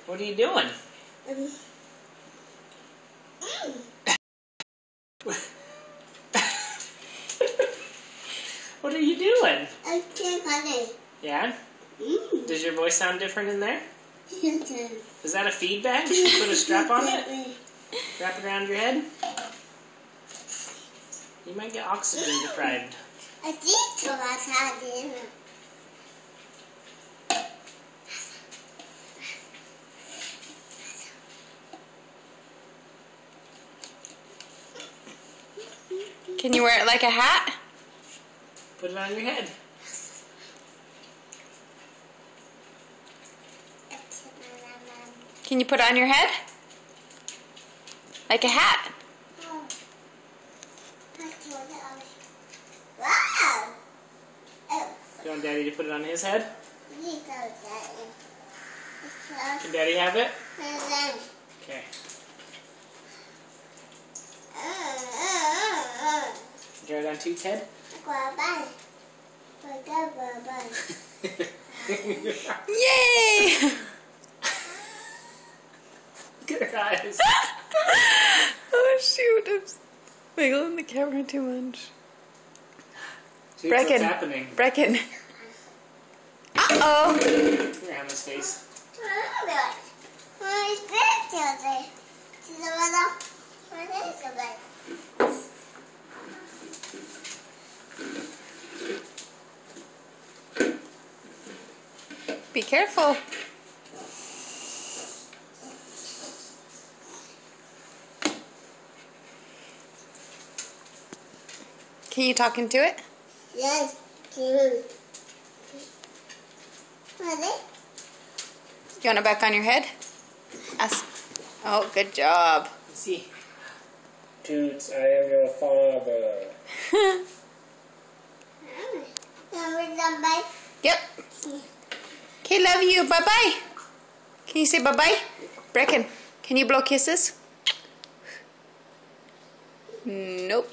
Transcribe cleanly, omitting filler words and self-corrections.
What are you doing? What are you doing? Yeah? Does your voice sound different in there? Is that a feed bag? Put a strap on it? Wrap it around your head? You might get oxygen deprived. Can you wear it like a hat? Put it on your head. Can you put it on your head? Like a hat? You want Daddy to put it on his head? Can Daddy have it? Okay. Get it on Toot's head? Yay! Look at her eyes. Oh shoot, I'm wiggling the camera too much. See what's happening. Brecken. Uh-oh. Here, Hannah's face. Be careful. Can you talk into it? Yes. You want it back on your head? Oh, good job. Let's see. Toots, I am your father. Yep. Okay, love you. Bye-bye. Can you say bye-bye? Brecken, can you blow kisses? Nope.